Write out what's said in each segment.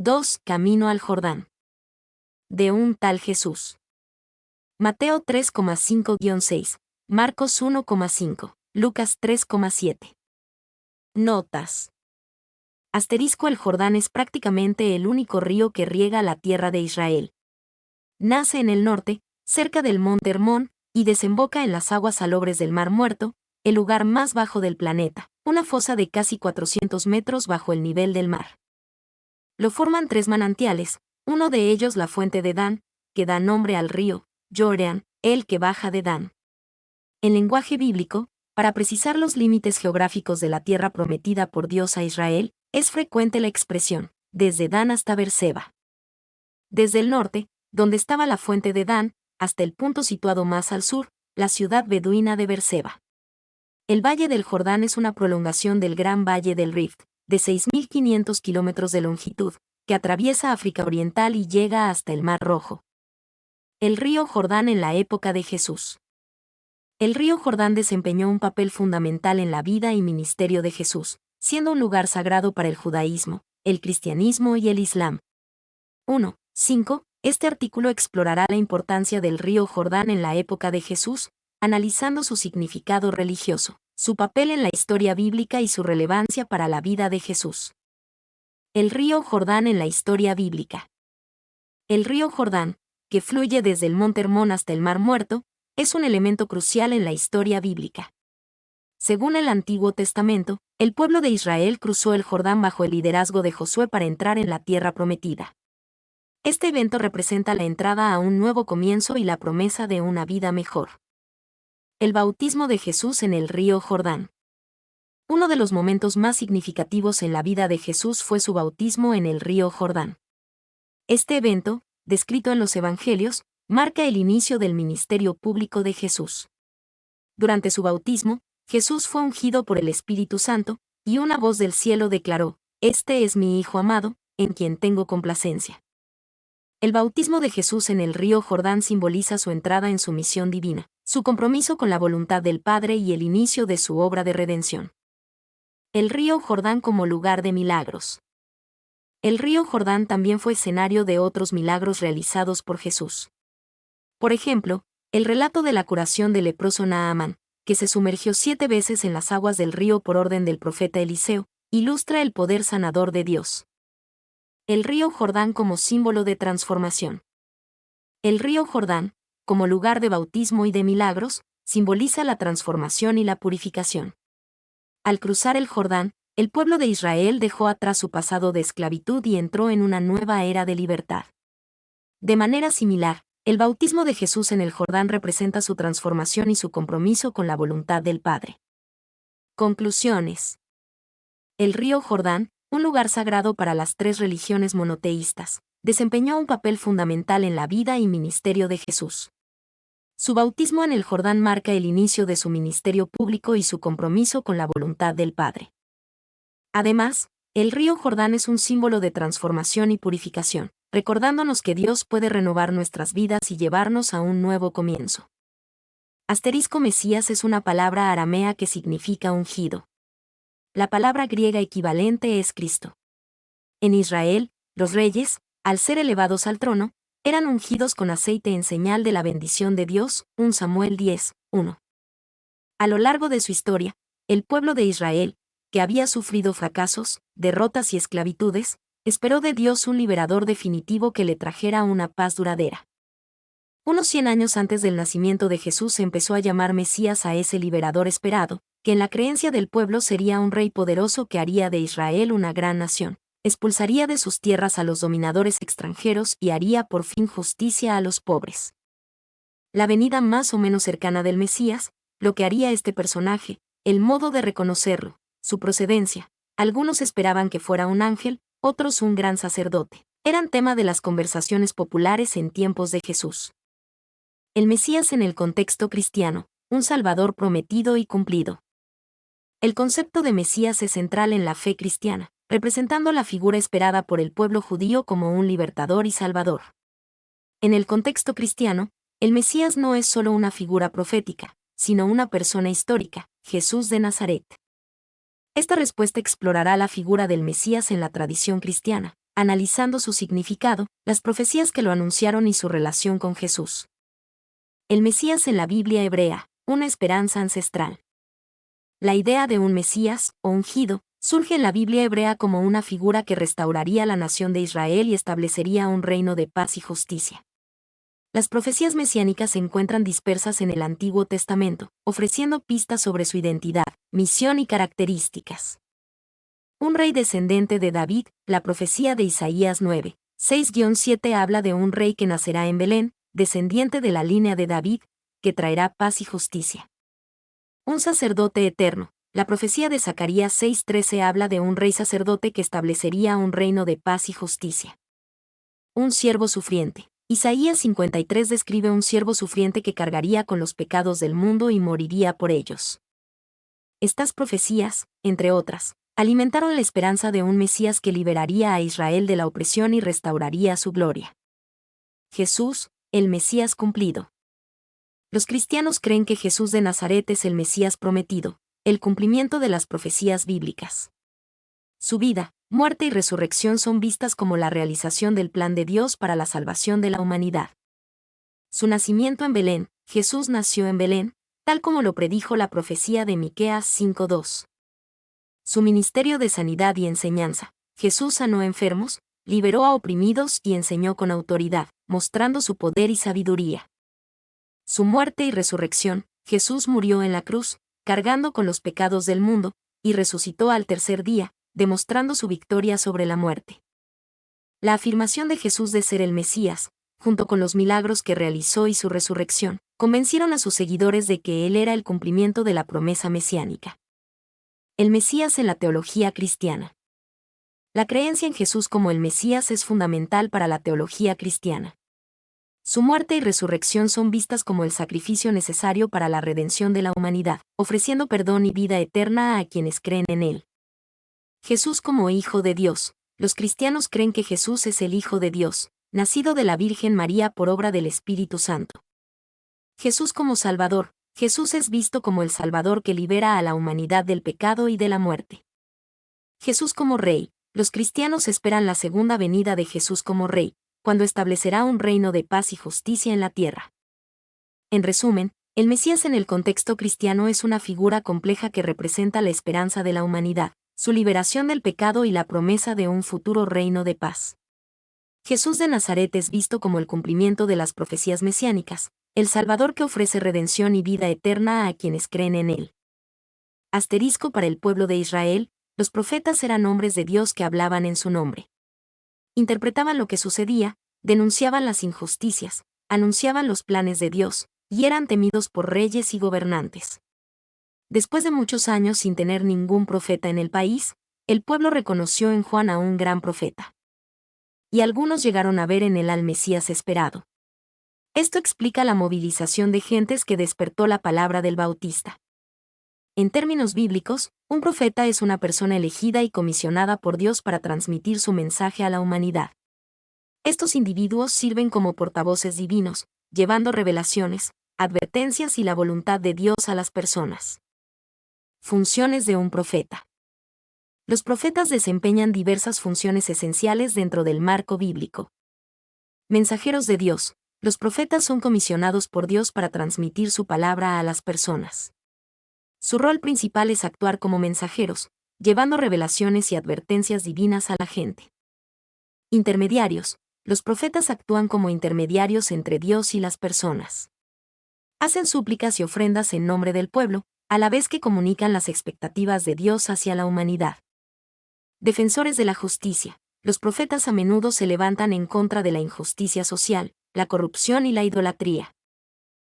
2. Camino al Jordán. De un tal Jesús. Mateo 3,5-6, Marcos 1,5, Lucas 3,7. Notas. Asterisco: el Jordán es prácticamente el único río que riega la tierra de Israel. Nace en el norte, cerca del monte Hermón, y desemboca en las aguas salobres del Mar Muerto, el lugar más bajo del planeta, una fosa de casi 400 metros bajo el nivel del mar. Lo forman 3 manantiales, uno de ellos la fuente de Dan, que da nombre al río Jordán, el que baja de Dan. En lenguaje bíblico, para precisar los límites geográficos de la tierra prometida por Dios a Israel, es frecuente la expresión, desde Dan hasta Beerseba. Desde el norte, donde estaba la fuente de Dan, hasta el punto situado más al sur, la ciudad beduina de Beerseba. El Valle del Jordán es una prolongación del Gran Valle del Rift, de 6.500 kilómetros de longitud, que atraviesa África Oriental y llega hasta el Mar Rojo. El río Jordán en la época de Jesús. El río Jordán desempeñó un papel fundamental en la vida y ministerio de Jesús, siendo un lugar sagrado para el judaísmo, el cristianismo y el islam. 1.5. Este artículo explorará la importancia del río Jordán en la época de Jesús, analizando su significado religioso, su papel en la historia bíblica y su relevancia para la vida de Jesús. El río Jordán en la historia bíblica. El río Jordán, que fluye desde el monte Hermón hasta el Mar Muerto, es un elemento crucial en la historia bíblica. Según el Antiguo Testamento, el pueblo de Israel cruzó el Jordán bajo el liderazgo de Josué para entrar en la tierra prometida. Este evento representa la entrada a un nuevo comienzo y la promesa de una vida mejor. El bautismo de Jesús en el río Jordán. Uno de los momentos más significativos en la vida de Jesús fue su bautismo en el río Jordán. Este evento, descrito en los Evangelios, marca el inicio del ministerio público de Jesús. Durante su bautismo, Jesús fue ungido por el Espíritu Santo, y una voz del cielo declaró: «Este es mi Hijo amado, en quien tengo complacencia». El bautismo de Jesús en el río Jordán simboliza su entrada en su misión divina, su compromiso con la voluntad del Padre y el inicio de su obra de redención. El río Jordán como lugar de milagros. El río Jordán también fue escenario de otros milagros realizados por Jesús. Por ejemplo, el relato de la curación del leproso Naamán, que se sumergió 7 veces en las aguas del río por orden del profeta Eliseo, ilustra el poder sanador de Dios. El río Jordán como símbolo de transformación. El río Jordán, como lugar de bautismo y de milagros, simboliza la transformación y la purificación. Al cruzar el Jordán, el pueblo de Israel dejó atrás su pasado de esclavitud y entró en una nueva era de libertad. De manera similar, el bautismo de Jesús en el Jordán representa su transformación y su compromiso con la voluntad del Padre. Conclusiones. El río Jordán, un lugar sagrado para las 3 religiones monoteístas, desempeñó un papel fundamental en la vida y ministerio de Jesús. Su bautismo en el Jordán marca el inicio de su ministerio público y su compromiso con la voluntad del Padre. Además, el río Jordán es un símbolo de transformación y purificación, recordándonos que Dios puede renovar nuestras vidas y llevarnos a un nuevo comienzo. Asterisco: Mesías es una palabra aramea que significa ungido. La palabra griega equivalente es Cristo. En Israel, los reyes, al ser elevados al trono, eran ungidos con aceite en señal de la bendición de Dios, 1 Samuel 10:1. A lo largo de su historia, el pueblo de Israel, que había sufrido fracasos, derrotas y esclavitudes, esperó de Dios un liberador definitivo que le trajera una paz duradera. Unos 100 años antes del nacimiento de Jesús se empezó a llamar Mesías a ese liberador esperado, que en la creencia del pueblo sería un rey poderoso que haría de Israel una gran nación, expulsaría de sus tierras a los dominadores extranjeros y haría por fin justicia a los pobres. La venida más o menos cercana del Mesías, lo que haría este personaje, el modo de reconocerlo, su procedencia. Algunos esperaban que fuera un ángel, otros un gran sacerdote. Eran tema de las conversaciones populares en tiempos de Jesús. El Mesías en el contexto cristiano, un Salvador prometido y cumplido. El concepto de Mesías es central en la fe cristiana, representando la figura esperada por el pueblo judío como un libertador y salvador. En el contexto cristiano, el Mesías no es solo una figura profética, sino una persona histórica, Jesús de Nazaret. Esta respuesta explorará la figura del Mesías en la tradición cristiana, analizando su significado, las profecías que lo anunciaron y su relación con Jesús. El Mesías en la Biblia hebrea, una esperanza ancestral. La idea de un Mesías, o ungido, surge en la Biblia hebrea como una figura que restauraría la nación de Israel y establecería un reino de paz y justicia. Las profecías mesiánicas se encuentran dispersas en el Antiguo Testamento, ofreciendo pistas sobre su identidad, misión y características. Un rey descendente de David, la profecía de Isaías 9, 6-7 habla de un rey que nacerá en Belén, descendiente de la línea de David, que traerá paz y justicia. Un sacerdote eterno, la profecía de Zacarías 6:13 habla de un rey sacerdote que establecería un reino de paz y justicia. Un siervo sufriente. Isaías 53 describe un siervo sufriente que cargaría con los pecados del mundo y moriría por ellos. Estas profecías, entre otras, alimentaron la esperanza de un Mesías que liberaría a Israel de la opresión y restauraría su gloria. Jesús, el Mesías cumplido. Los cristianos creen que Jesús de Nazaret es el Mesías prometido, el cumplimiento de las profecías bíblicas. Su vida, muerte y resurrección son vistas como la realización del plan de Dios para la salvación de la humanidad. Su nacimiento en Belén. Jesús nació en Belén, tal como lo predijo la profecía de Miqueas 5:2. Su ministerio de sanidad y enseñanza. Jesús sanó enfermos, liberó a oprimidos y enseñó con autoridad, mostrando su poder y sabiduría. Su muerte y resurrección. Jesús murió en la cruz, cargando con los pecados del mundo, y resucitó al tercer día, demostrando su victoria sobre la muerte. La afirmación de Jesús de ser el Mesías, junto con los milagros que realizó y su resurrección, convencieron a sus seguidores de que Él era el cumplimiento de la promesa mesiánica. El Mesías en la teología cristiana. La creencia en Jesús como el Mesías es fundamental para la teología cristiana. Su muerte y resurrección son vistas como el sacrificio necesario para la redención de la humanidad, ofreciendo perdón y vida eterna a quienes creen en Él. Jesús como Hijo de Dios. Los cristianos creen que Jesús es el Hijo de Dios, nacido de la Virgen María por obra del Espíritu Santo. Jesús como Salvador. Jesús es visto como el Salvador que libera a la humanidad del pecado y de la muerte. Jesús como Rey. Los cristianos esperan la segunda venida de Jesús como Rey, cuando establecerá un reino de paz y justicia en la tierra. En resumen, el Mesías en el contexto cristiano es una figura compleja que representa la esperanza de la humanidad, su liberación del pecado y la promesa de un futuro reino de paz. Jesús de Nazaret es visto como el cumplimiento de las profecías mesiánicas, el Salvador que ofrece redención y vida eterna a quienes creen en Él. Asterisco para el pueblo de Israel, los profetas eran hombres de Dios que hablaban en su nombre. Interpretaban lo que sucedía, denunciaban las injusticias, anunciaban los planes de Dios, y eran temidos por reyes y gobernantes. Después de muchos años sin tener ningún profeta en el país, el pueblo reconoció en Juan a un gran profeta. Y algunos llegaron a ver en él al Mesías esperado. Esto explica la movilización de gentes que despertó la palabra del Bautista. En términos bíblicos, un profeta es una persona elegida y comisionada por Dios para transmitir su mensaje a la humanidad. Estos individuos sirven como portavoces divinos, llevando revelaciones, advertencias y la voluntad de Dios a las personas. Funciones de un profeta. Los profetas desempeñan diversas funciones esenciales dentro del marco bíblico. Mensajeros de Dios. Los profetas son comisionados por Dios para transmitir su palabra a las personas. Su rol principal es actuar como mensajeros, llevando revelaciones y advertencias divinas a la gente. Intermediarios. Los profetas actúan como intermediarios entre Dios y las personas. Hacen súplicas y ofrendas en nombre del pueblo, a la vez que comunican las expectativas de Dios hacia la humanidad. Defensores de la justicia. Los profetas a menudo se levantan en contra de la injusticia social, la corrupción y la idolatría.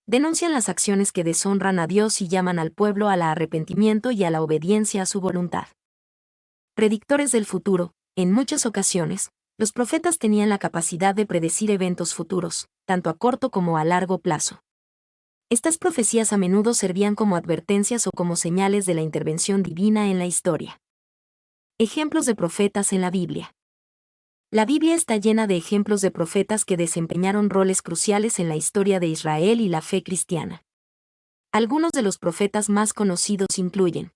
Denuncian las acciones que deshonran a Dios y llaman al pueblo al arrepentimiento y a la obediencia a su voluntad. Predictores del futuro. En muchas ocasiones, los profetas tenían la capacidad de predecir eventos futuros, tanto a corto como a largo plazo. Estas profecías a menudo servían como advertencias o como señales de la intervención divina en la historia. Ejemplos de profetas en la Biblia. La Biblia está llena de ejemplos de profetas que desempeñaron roles cruciales en la historia de Israel y la fe cristiana. Algunos de los profetas más conocidos incluyen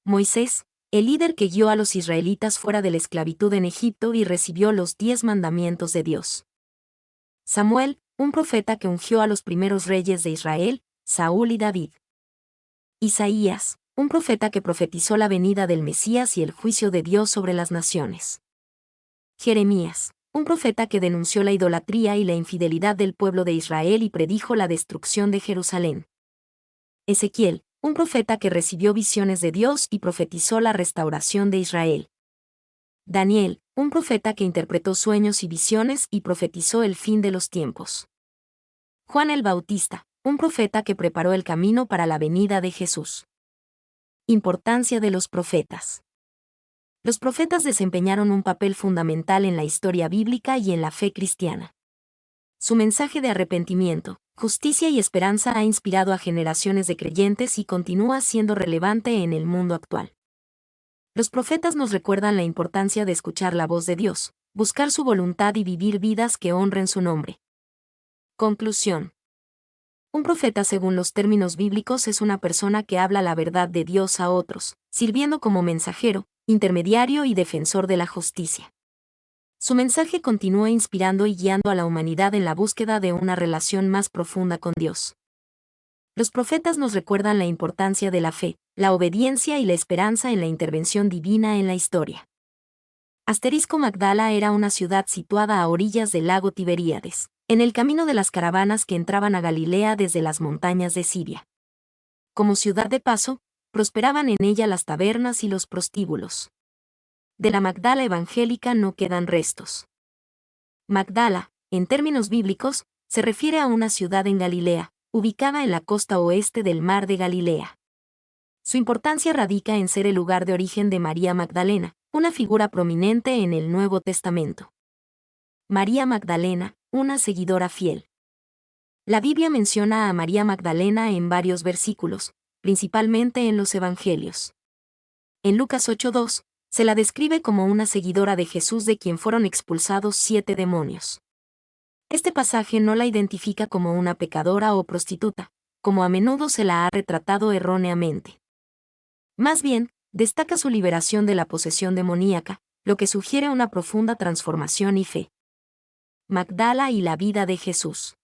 Moisés, el líder que guió a los israelitas fuera de la esclavitud en Egipto y recibió los 10 mandamientos de Dios. Samuel, un profeta que ungió a los primeros reyes de Israel, Saúl y David. Isaías, un profeta que profetizó la venida del Mesías y el juicio de Dios sobre las naciones. Jeremías, un profeta que denunció la idolatría y la infidelidad del pueblo de Israel y predijo la destrucción de Jerusalén. Ezequiel, un profeta que recibió visiones de Dios y profetizó la restauración de Israel. Daniel, un profeta que interpretó sueños y visiones y profetizó el fin de los tiempos. Juan el Bautista, un profeta que preparó el camino para la venida de Jesús. Importancia de los profetas. Los profetas desempeñaron un papel fundamental en la historia bíblica y en la fe cristiana. Su mensaje de arrepentimiento, justicia y esperanza ha inspirado a generaciones de creyentes y continúa siendo relevante en el mundo actual. Los profetas nos recuerdan la importancia de escuchar la voz de Dios, buscar su voluntad y vivir vidas que honren su nombre. Conclusión. Un profeta, según los términos bíblicos, es una persona que habla la verdad de Dios a otros, sirviendo como mensajero, intermediario y defensor de la justicia. Su mensaje continúa inspirando y guiando a la humanidad en la búsqueda de una relación más profunda con Dios. Los profetas nos recuerdan la importancia de la fe, la obediencia y la esperanza en la intervención divina en la historia. Magdala era una ciudad situada a orillas del lago Tiberíades, en el camino de las caravanas que entraban a Galilea desde las montañas de Siria. Como ciudad de paso, prosperaban en ella las tabernas y los prostíbulos. De la Magdala evangélica no quedan restos. Magdala, en términos bíblicos, se refiere a una ciudad en Galilea, ubicada en la costa oeste del mar de Galilea. Su importancia radica en ser el lugar de origen de María Magdalena, una figura prominente en el Nuevo Testamento. María Magdalena, una seguidora fiel. La Biblia menciona a María Magdalena en varios versículos, principalmente en los Evangelios. En Lucas 8:2, se la describe como una seguidora de Jesús de quien fueron expulsados 7 demonios. Este pasaje no la identifica como una pecadora o prostituta, como a menudo se la ha retratado erróneamente. Más bien, destaca su liberación de la posesión demoníaca, lo que sugiere una profunda transformación y fe. Magdala y la vida de Jesús.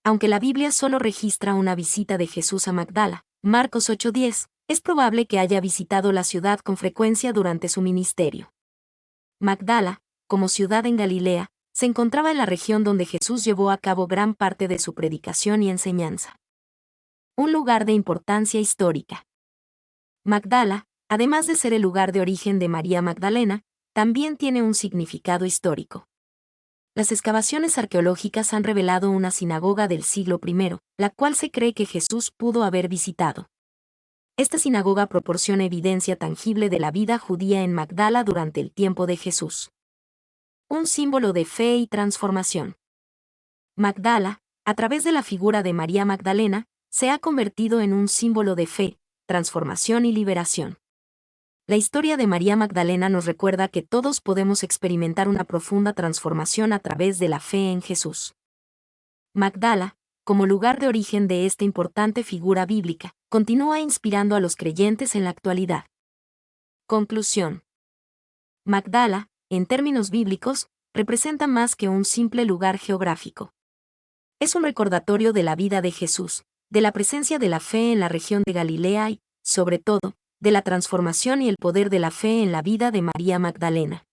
Aunque la Biblia solo registra una visita de Jesús a Magdala, Marcos 8:10, es probable que haya visitado la ciudad con frecuencia durante su ministerio. Magdala, como ciudad en Galilea, se encontraba en la región donde Jesús llevó a cabo gran parte de su predicación y enseñanza. Un lugar de importancia histórica. Magdala, además de ser el lugar de origen de María Magdalena, también tiene un significado histórico. Las excavaciones arqueológicas han revelado una sinagoga del siglo I, la cual se cree que Jesús pudo haber visitado. Esta sinagoga proporciona evidencia tangible de la vida judía en Magdala durante el tiempo de Jesús. Un símbolo de fe y transformación. Magdala, a través de la figura de María Magdalena, se ha convertido en un símbolo de fe, transformación y liberación. La historia de María Magdalena nos recuerda que todos podemos experimentar una profunda transformación a través de la fe en Jesús. Magdala, como lugar de origen de esta importante figura bíblica, continúa inspirando a los creyentes en la actualidad. Conclusión. Magdala, en términos bíblicos, representa más que un simple lugar geográfico. Es un recordatorio de la vida de Jesús, de la presencia de la fe en la región de Galilea y, sobre todo, de la transformación y el poder de la fe en la vida de María Magdalena.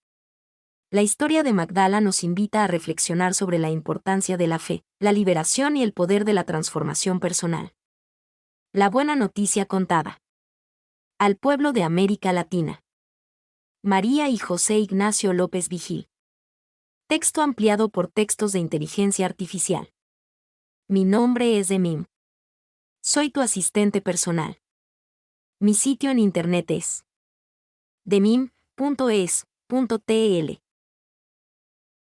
La historia de Magdala nos invita a reflexionar sobre la importancia de la fe, la liberación y el poder de la transformación personal. La buena noticia contada. Al pueblo de América Latina. María y José Ignacio López Vigil. Texto ampliado por textos de inteligencia artificial. Mi nombre es Demim. Soy tu asistente personal. Mi sitio en internet es demim.es.tl.